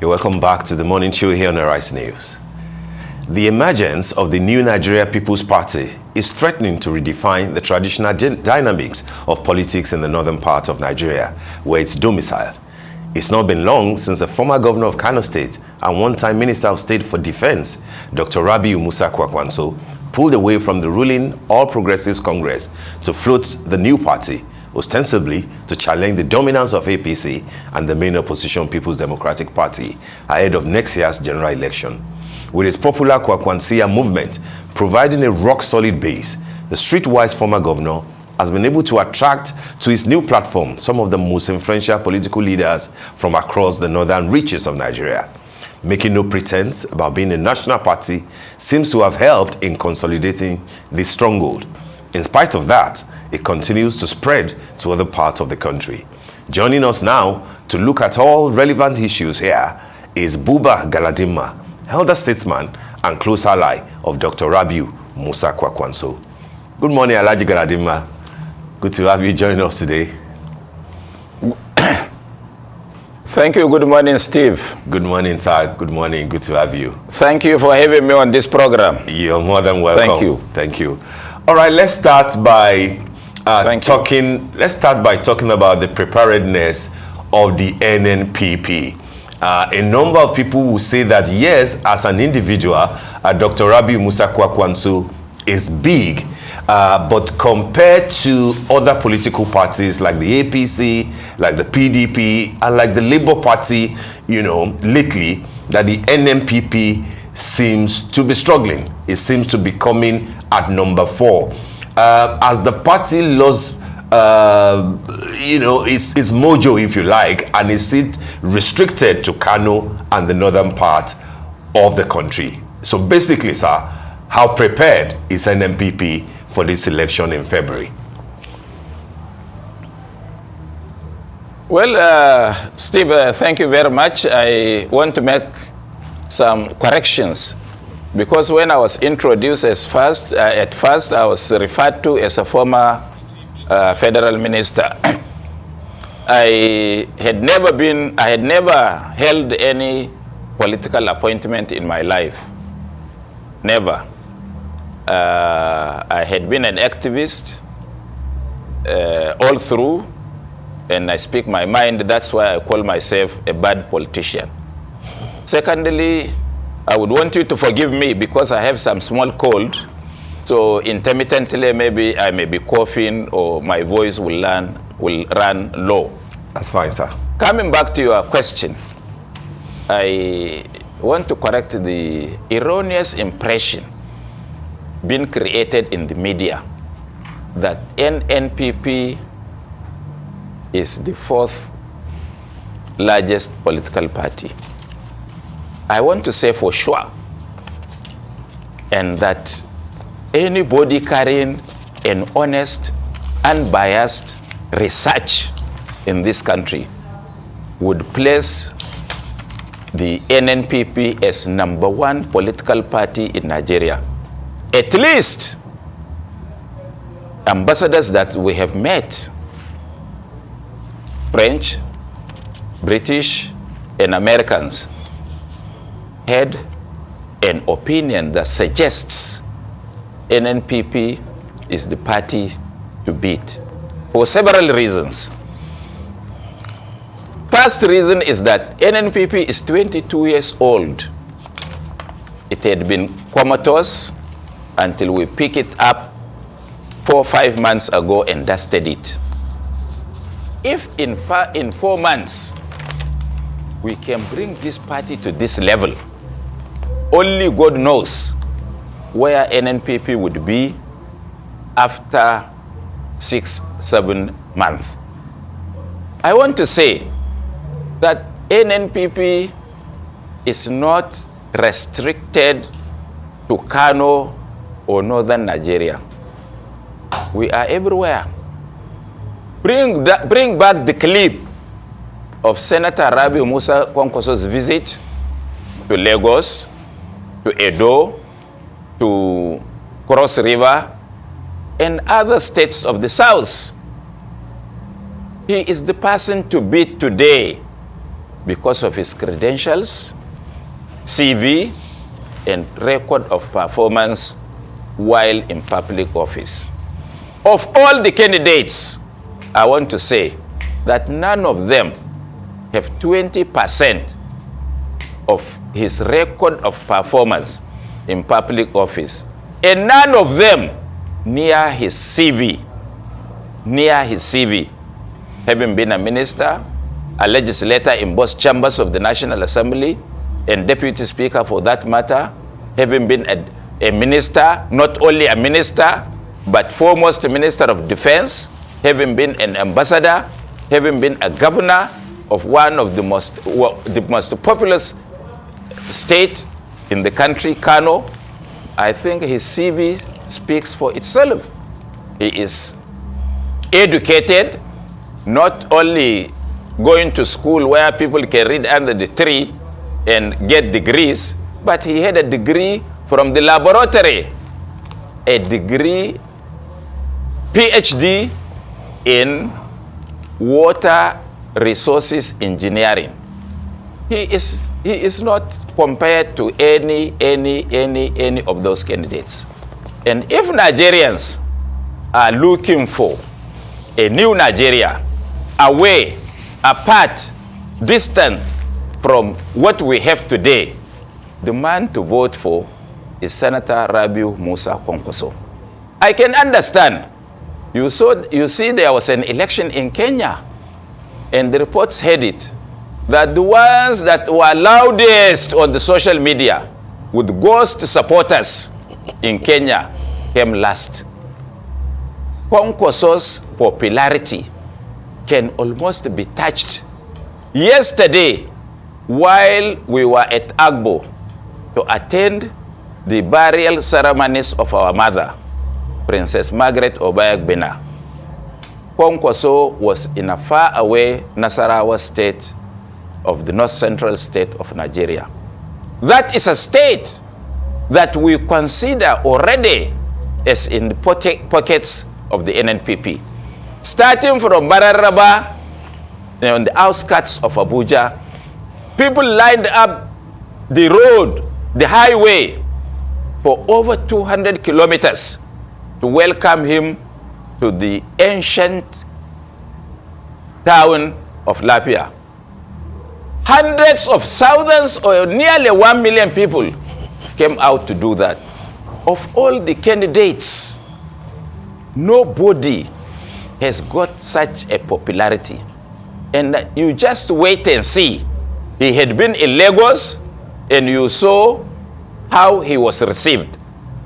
You're welcome back to the morning show here on Arise News. The emergence of the new Nigeria People's Party is threatening to redefine the traditional dynamics of politics in the northern part of Nigeria, where it's domiciled. It's not been long since the former governor of Kano State and one-time Minister of State for Defense, Dr. Rabiu Musa Kwankwaso, pulled away from the ruling All Progressives Congress to float the new party, ostensibly to challenge the dominance of APC and the main opposition People's Democratic Party ahead of next year's general election. With its popular Kwankwansia movement providing a rock-solid base, the streetwise former governor has been able to attract to his new platform some of the most influential political leaders from across the northern reaches of Nigeria. Making no pretense about being a national party seems to have helped in consolidating this stronghold. In spite of that, it continues to spread to other parts of the country. Joining us now to look at all relevant issues here is Buba Galadima, elder statesman and close ally of Dr. Rabiu Musa Kwankwaso. Good morning, Alhaji Galadima. Good to have you join us today. Thank you. Good morning, Steve. Good morning, sir. Good morning. Good to have you. Thank you for having me on this program. You're more than welcome. Thank you. Thank you. All right, let's start by talking about the preparedness of the NNPP. A number of people will say that yes, as an individual, Dr. Rabiu Musa Kwankwaso is big, but compared to other political parties like the APC, like the PDP, and like the Labour Party, lately, that the NNPP seems to be struggling. It seems to be coming at number 4. As the party lost, its mojo, if you like, and is it restricted to Kano and the northern part of the country. So basically, sir, how prepared is NNPP for this election in February? Well, Steve, thank you very much. I want to make some corrections, because when I was introduced at first I was referred to as a former federal minister. I had never held any political appointment in my life. Never. I had been an activist all through, and I speak my mind. That's why I call myself a bad politician. Secondly, I would want you to forgive me because I have some small cold. So intermittently, maybe I may be coughing or my voice will run low. That's fine, sir. Coming back to your question, I want to correct the erroneous impression being created in the media that NNPP is the 4th largest political party. I want to say for sure, and that anybody carrying an honest, unbiased research in this country would place the NNPP as number 1 political party in Nigeria. At least ambassadors that we have met, French, British, and Americans, had an opinion that suggests NNPP is the party to beat for several reasons. First reason is that NNPP is 22 years old. It had been comatose until we picked it up 4 or 5 months ago and dusted it. If in 4 months we can bring this party to this level, only God knows where NNPP would be after 6-7 months. I want to say that NNPP is not restricted to Kano or northern Nigeria. We are everywhere. Bring back the clip of Senator Rabiu Musa Kwankwaso's visit to Lagos, to Edo, to Cross River, and other states of the South. He is the person to beat today. because of his credentials, CV, and record of performance while in public office. Of all the candidates, I want to say that none of them have 20% of his record of performance in public office, and none of them near his CV, having been a minister, a legislator in both chambers of the National Assembly, and deputy speaker for that matter, having been a minister, not only a minister, but foremost minister of defense, having been an ambassador, having been a governor of one of the most populous state in the country, Kano. I think his CV speaks for itself. He is educated, not only going to school where people can read under the tree and get degrees, but he had a degree from the laboratory, a degree, PhD in water resources engineering. He is not compared to any of those candidates. And if Nigerians are looking for a new Nigeria, away, apart, distant from what we have today, the man to vote for is Senator Rabiu Musa Kwankwaso. I can understand. You see there was an election in Kenya, and the reports had it that the ones that were loudest on the social media with ghost supporters in Kenya came last. Kwankwaso's popularity can almost be touched. Yesterday, while we were at Agbo to attend the burial ceremonies of our mother, Princess Margaret Obayag-Bena, Kwankwaso was in a far-away Nasarawa state of the north-central state of Nigeria. That is a state that we consider already as in the pockets of the NNPP. Starting from Bararaba, on the outskirts of Abuja, people lined up the road, the highway, for over 200 kilometers to welcome him to the ancient town of Lapia. Hundreds of thousands or nearly 1 million people came out to do that. Of all the candidates, nobody has got such a popularity. And you just wait and see. He had been in Lagos, and you saw how he was received.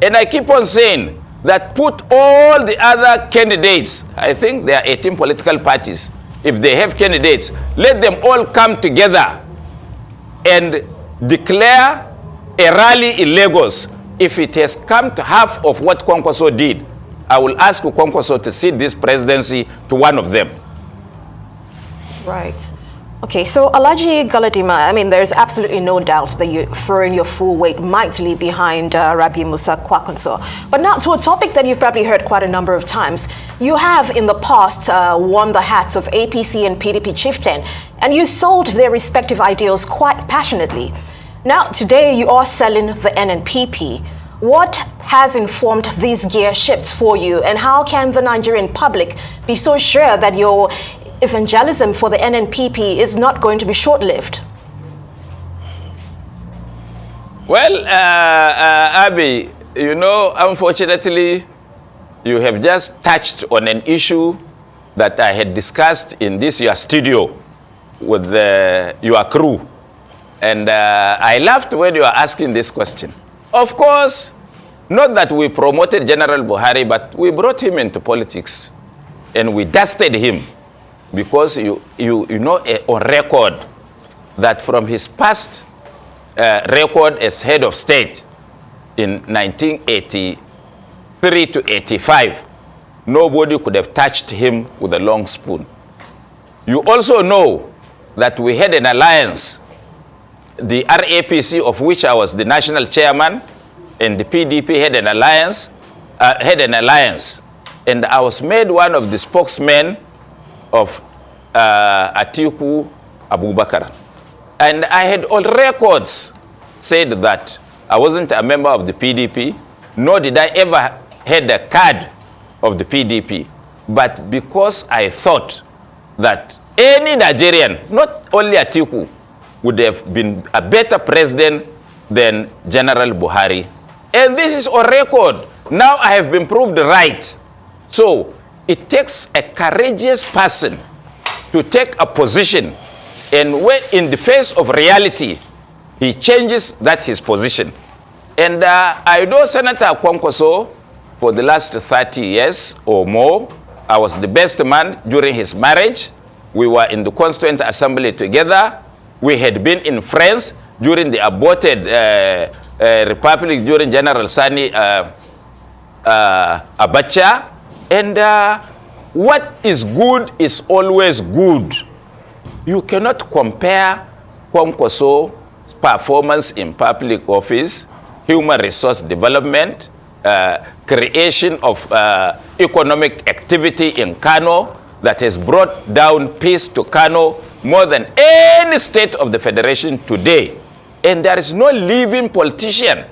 And I keep on saying that put all the other candidates, I think there are 18 political parties, if they have candidates, let them all come together and declare a rally in Lagos. If it has come to half of what Kwankwaso did, I will ask Kwankwaso to cede this presidency to one of them. Right. Okay, so Alhaji Galadima, I mean, there's absolutely no doubt that you're throwing your full weight mightily behind Rabiu Musa Kwankwaso. But now to a topic that you've probably heard quite a number of times. You have in the past worn the hats of APC and PDP chieftain, and you sold their respective ideals quite passionately. Now, today you are selling the NNPP. What has informed these gear shifts for you, and how can the Nigerian public be so sure that your evangelism for the NNPP is not going to be short-lived? Well, Abby, you know, unfortunately, you have just touched on an issue that I had discussed in this your studio with your crew. And I laughed when you were asking this question. Of course, not that we promoted General Buhari, but we brought him into politics and we dusted him. Because you know on record that from his past record as head of state in 1983 to 85, nobody could have touched him with a long spoon. You also know that we had an alliance, the RAPC, of which I was the national chairman, and the PDP had an alliance, and I was made one of the spokesmen of Atiku Abubakar. And I had all records said that I wasn't a member of the PDP, nor did I ever had a card of the PDP. But because I thought that any Nigerian, not only Atiku, would have been a better president than General Buhari. And this is on record. Now I have been proved right. So it takes a courageous person to take a position, and when in the face of reality, he changes his position. And I know Senator Kwankwaso for the last 30 years or more. I was the best man during his marriage. We were in the Constituent Assembly together. We had been in France during the aborted Republic during General Sani Abacha. And what is good is always good. You cannot compare Kwankwaso's performance in public office, human resource development, creation of economic activity in Kano that has brought down peace to Kano more than any state of the Federation today. And there is no living politician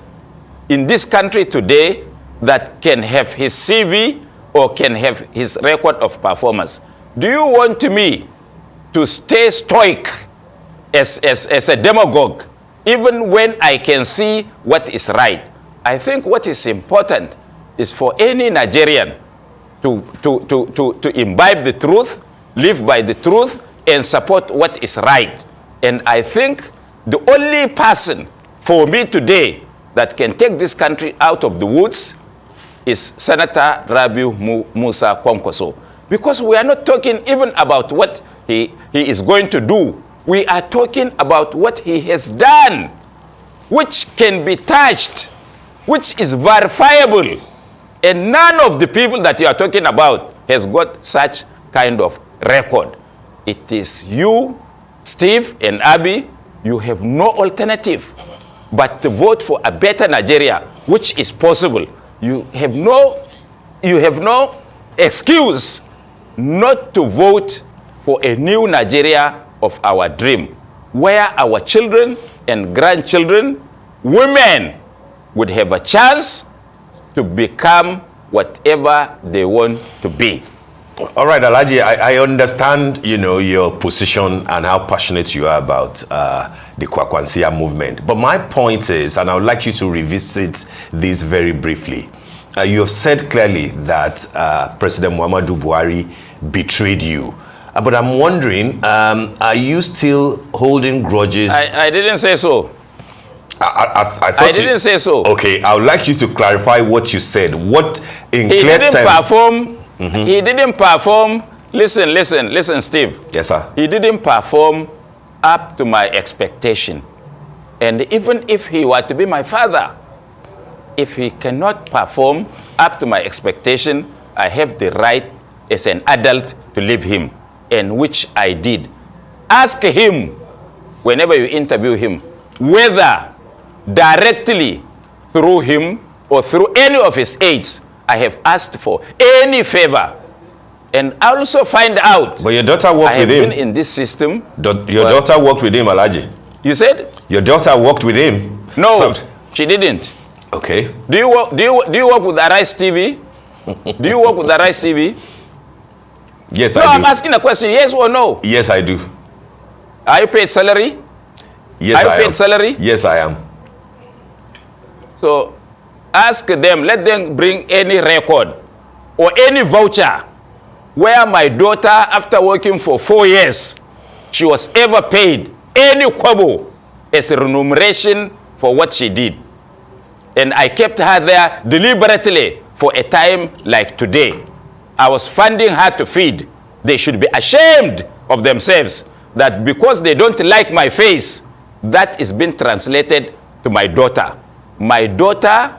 in this country today that can have his CV or can have his record of performance. Do you want me to stay stoic as a demagogue, even when I can see what is right? I think what is important is for any Nigerian to imbibe the truth, live by the truth, and support what is right. And I think the only person for me today that can take this country out of the woods is Senator Rabiu Musa Kwankwaso. Because we are not talking even about what he is going to do. We are talking about what he has done, which can be touched, which is verifiable. And none of the people that you are talking about has got such kind of record. It is you, Steve, and Abby. You have no alternative but to vote for a better Nigeria, which is possible. You have no excuse not to vote for a new Nigeria of our dream, where our children and grandchildren, women, would have a chance to become whatever they want to be. All right, Alhaji, I understand, your position and how passionate you are about the Kwankwaso movement. But my point is, and I would like you to revisit this very briefly. You have said clearly that President Muhammadu Buhari betrayed you. But I'm wondering, are you still holding grudges? I didn't say so. I didn't say so. Okay, I would like you to clarify what you said. What in he clear didn't terms? Perform. He didn't perform. Listen, Steve. Yes, sir. He didn't perform up to my expectation. And even if he were to be my father, if he cannot perform up to my expectation, I have the right as an adult to leave him, and which I did. Ask him, whenever you interview him, whether directly through him or through any of his aides, I have asked for any favor. And also find out. But your daughter worked with him. I have been in this system. Your daughter worked with him, Alhaji. You said? Your daughter worked with him. No, she didn't. Okay. Do you work with Arise TV? Do you work with Arise TV? Yes, no, I do. I'm asking a question. Yes or no? Yes, I do. Are you paid salary? Yes, I am. Are you paid salary? Yes, I am. So ask them, let them bring any record or any voucher where my daughter, after working for 4 years, she was ever paid any kwabo as a remuneration for what she did. And I kept her there deliberately for a time like today. I was funding her to feed. They should be ashamed of themselves that because they don't like my face, that is being translated to my daughter. My daughter,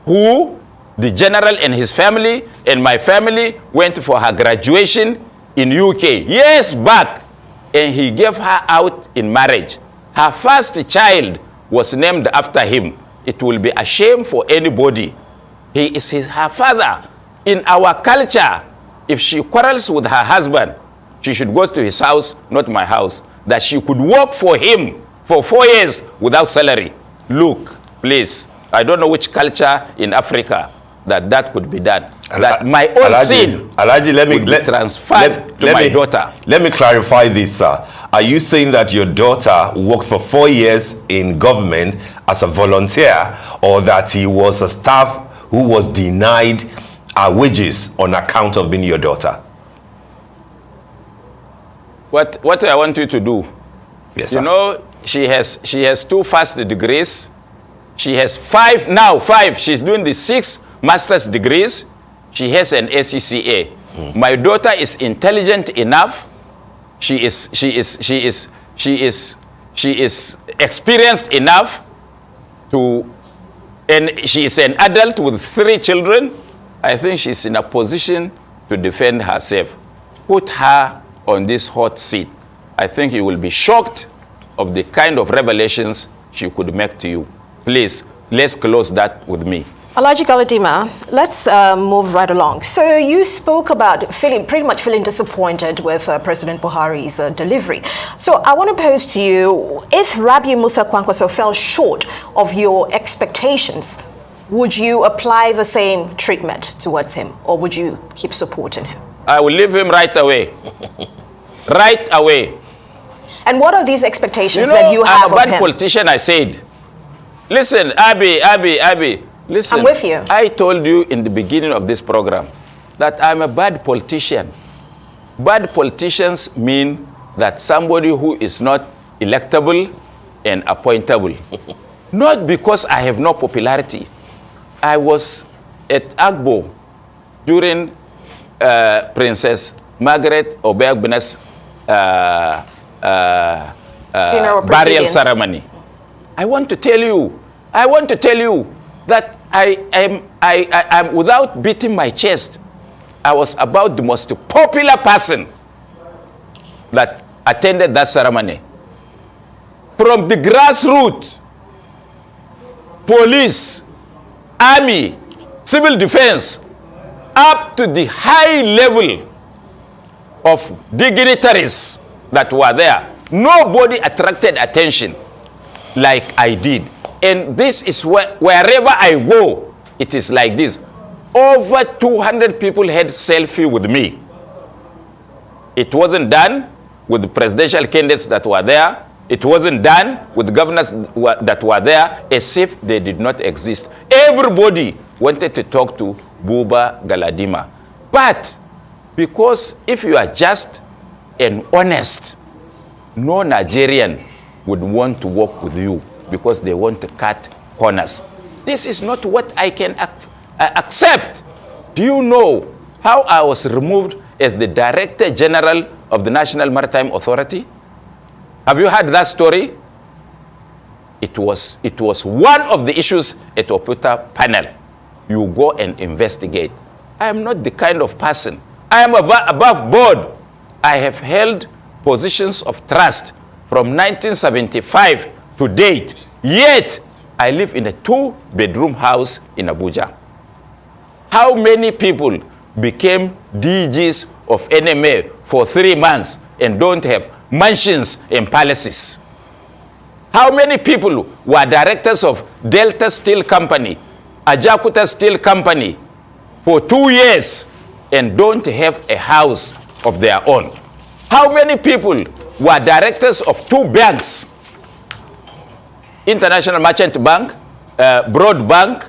who the general and his family and my family went for her graduation in UK years back, and he gave her out in marriage. Her first child was named after him. It will be a shame for anybody. He is her father. In our culture, if she quarrels with her husband, she should go to his house, not my house. That she could work for him for 4 years without salary. Look, please, I don't know which culture in Africa that could be done. That my own sin Alhaji, would be transferred to my daughter. Let me clarify this, sir. Are you saying that your daughter worked for 4 years in government as a volunteer, or that he was a staff who was denied wages on account of being your daughter? What I want you to do, Yes, sir. you know, she has 2 first degrees. She has 5 now. She's doing the 6 master's degrees. She has an ACCA. My daughter is intelligent enough. She is experienced enough to, and she is an adult with 3 children. I think she's in a position to defend herself. Put her on this hot seat. I think you will be shocked of the kind of revelations she could make to you. Please, let's close that with me. Alhaji Galadima, let's move right along. So you spoke about pretty much feeling disappointed with President Buhari's delivery. So I want to pose to you, if Rabi Musa Kwankwaso fell short of your expectations, would you apply the same treatment towards him, or would you keep supporting him? I will leave him right away. Right away. And what are these expectations You know, that you have I'm a of bad him? politician, I said. Listen, Abby, listen. I'm with you. I told you in the beginning of this program that I'm a bad politician. Bad politicians mean that somebody who is not electable and appointable. Not because I have no popularity. I was at Agbo during Princess Margaret Obeagbena's burial ceremony. I want to tell you that I am, without beating my chest, I was about the most popular person that attended that ceremony. From the grassroots, police, army, civil defense, up to the high level of dignitaries that were there. Nobody attracted attention like I did. And this is wherever I go, it is like this. Over 200 people had selfie with me. It wasn't done with the presidential candidates that were there. It wasn't done with governors that were there, as if they did not exist. Everybody wanted to talk to Buba Galadima. But because if you are just and honest, no Nigerian would want to work with you because they want to cut corners. This is not what I can accept. Do you know how I was removed as the Director General of the National Maritime Authority? Have you heard that story? It was one of the issues at Oputa panel. You go and investigate. I am not the kind of person. I am above board. I have held positions of trust from 1975 to date. Yet, I live in a 2-bedroom house in Abuja. How many people became DGs of NMA for 3 months and don't have mansions and palaces? How many people were directors of Delta Steel Company, Ajakuta Steel Company for 2 years and don't have a house of their own? How many people were directors of 2 banks, International Merchant Bank, Broad Bank,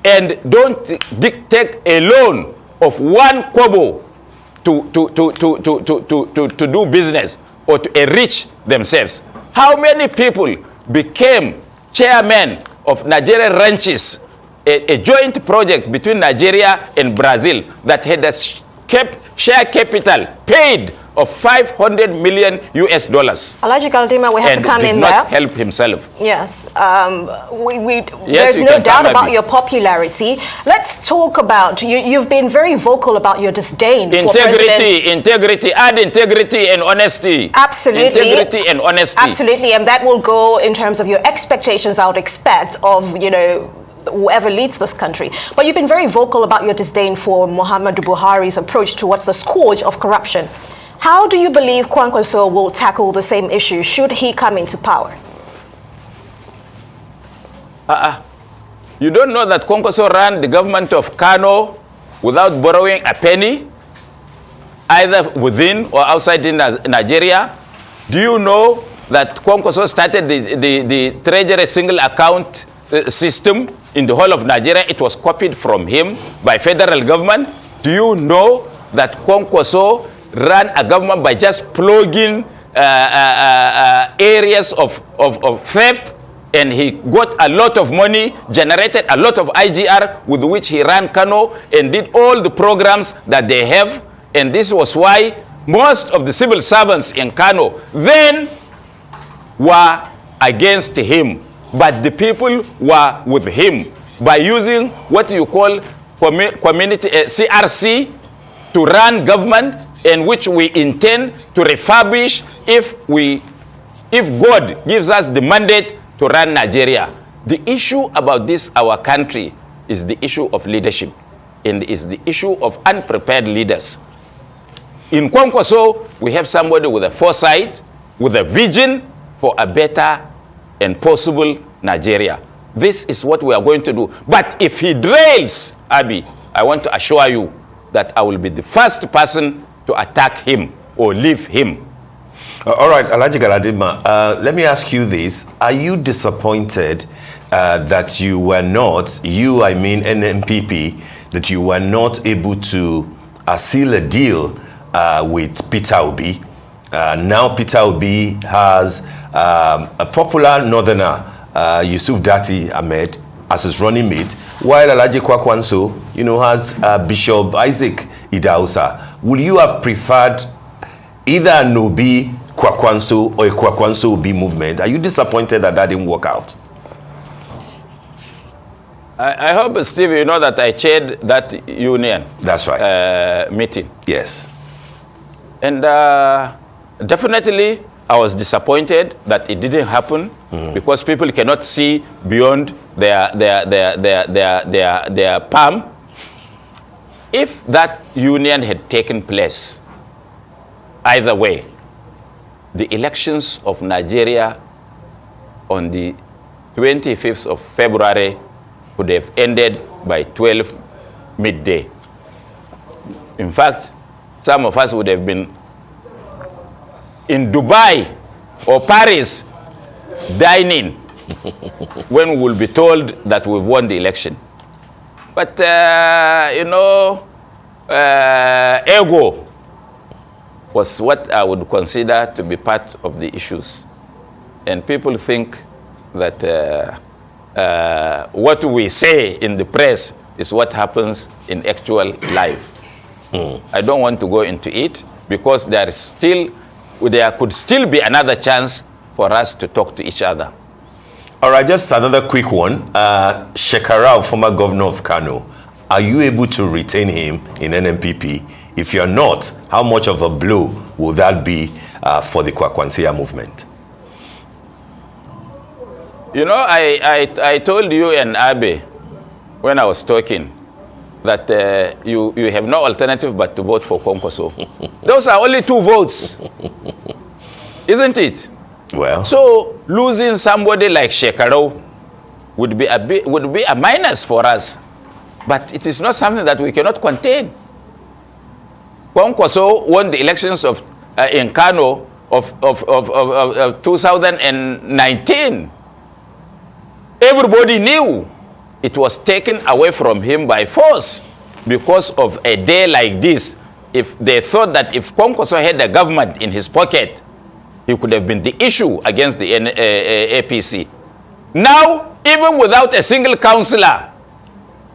and don't take a loan of 1 kobo to do business or to enrich themselves? How many people became chairmen of Nigerian ranches, a joint project between Nigeria and Brazil that had a share capital paid of $500 million US. Alhaji Galadima, we have to come in there. And did not help himself. Yes. Yes, there's no doubt about your popularity. Let's talk about, you've been very vocal about your disdain for President. Integrity, add integrity and honesty. Absolutely. Integrity and honesty. Absolutely, and that will go in terms of your expectations, I would expect, of, whoever leads this country. But you've been very vocal about your disdain for Muhammadu Buhari's approach towards the scourge of corruption. How do you believe Kwankwaso will tackle the same issue should he come into power? You don't know that Kwankwaso ran the government of Kano without borrowing a penny, either within or outside in Nigeria? Do you know that Kwankwaso started the treasury single account system in the whole of Nigeria? It was copied from him by federal government. Do you know that Kwankwaso ran a government by just plugging areas of theft, and he got a lot of money, generated a lot of IGR with which he ran Kano and did all the programs that they have? And this was why most of the civil servants in Kano then were against him, but the people were with him by using what you call community CRC to run government, and which we intend to refurbish if God gives us the mandate to run Nigeria. The issue about this, our country, is the issue of leadership, and is the issue of unprepared leaders. In Kwankwaso, we have somebody with a foresight, with a vision for a better and possible Nigeria. This is what we are going to do. But if he derails, Abi, I want to assure you that I will be the first person to attack him or leave him. All right, Alhaji Galadima, let me ask you this. Are you disappointed that you were not, I mean NNPP, that you were not able to seal a deal with Peter Obi? Now Peter Obi has a popular northerner, Yusuf Dati Ahmed, as his running mate, while Alhaji Kwankwaso, has Bishop Isaac Idausa. Would you have preferred either an Obi Kwankwaso or a Kwankwaso Obi movement? Are you disappointed that didn't work out? I hope, Steve, you know that I chaired that union. That's right. Meeting. Yes. And definitely, I was disappointed that it didn't happen, because people cannot see beyond their palm. If that union had taken place, either way, the elections of Nigeria on the 25th of February would have ended by 12 midday. In fact, some of us would have been in Dubai or Paris dining when we will be told that we've won the election. But, ego was what I would consider to be part of the issues. And people think that what we say in the press is what happens in actual life. I don't want to go into it, because there could still be another chance for us to talk to each other. All right, just another quick one. Shekarau, former governor of Kano, are you able to retain him in NNPP? If you're not, how much of a blow will that be for the Kwankwaso movement? I told you and Abe when I was talking that you have no alternative but to vote for Kwankwaso. Those are only 2 votes, isn't it? Well, so losing somebody like Shekarau would be a minus for us, but it is not something that we cannot contain. Kwankwaso won the elections in Kano of 2019. Everybody knew it was taken away from him by force because of a day like this. If they thought that if Kwankwaso had a government in his pocket, he could have been the issue against the APC. Now, even without a single councillor,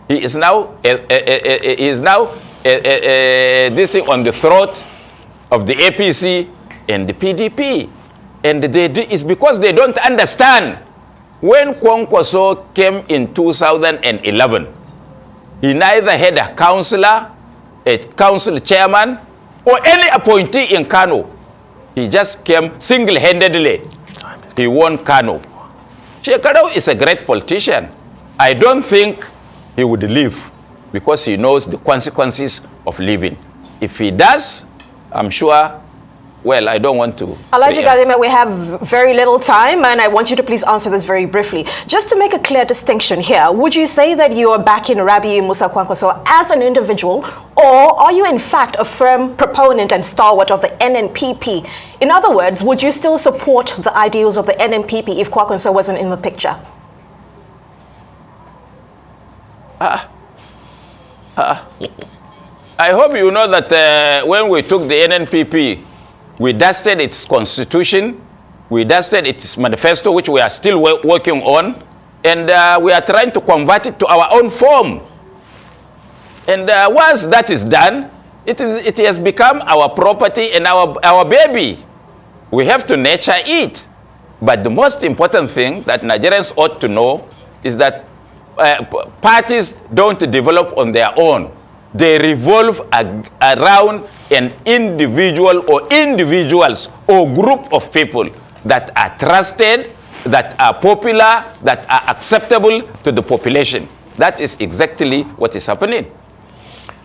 he is now this thing on the throat of the APC and the PDP. And it's because they don't understand. When Kwankwaso came in 2011, he neither had a councillor, a council chairman, or any appointee in Kano. He just came single-handedly. He won Kano. Shekarau is a great politician. I don't think he would leave, because he knows the consequences of leaving. If he does, I'm sure well, I don't want to. Alhaji Galadima, we have very little time, and I want you to please answer this very briefly. Just to make a clear distinction here, would you say that you are backing Rabi Musa Kwankwaso as an individual, or are you in fact a firm proponent and stalwart of the NNPP? In other words, would you still support the ideals of the NNPP if Kwankwaso wasn't in the picture? I hope you know that when we took the NNPP, we dusted its constitution, we dusted its manifesto, which we are still working on, and we are trying to convert it to our own form. And once that is done, it has become our property and our baby. We have to nurture it. But the most important thing that Nigerians ought to know is that parties don't develop on their own. They revolve around an individual or individuals or group of people that are trusted, that are popular, that are acceptable to the population. That is exactly what is happening.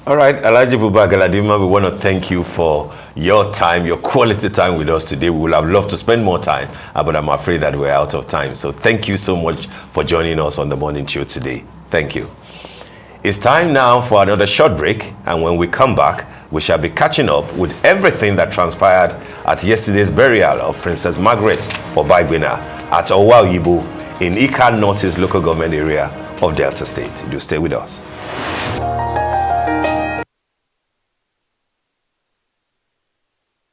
All right, Alhaji Buba Galadima, we want to thank you for your time, your quality time with us today. We would have loved to spend more time, but I'm afraid that we're out of time. So thank you so much for joining us on the morning show today. Thank you. It's time now for another short break, and when we come back, we shall be catching up with everything that transpired at yesterday's burial of Princess Margaret Obagbina at Owa Yibo in Ika Northeast local government area of Delta State. Do stay with us.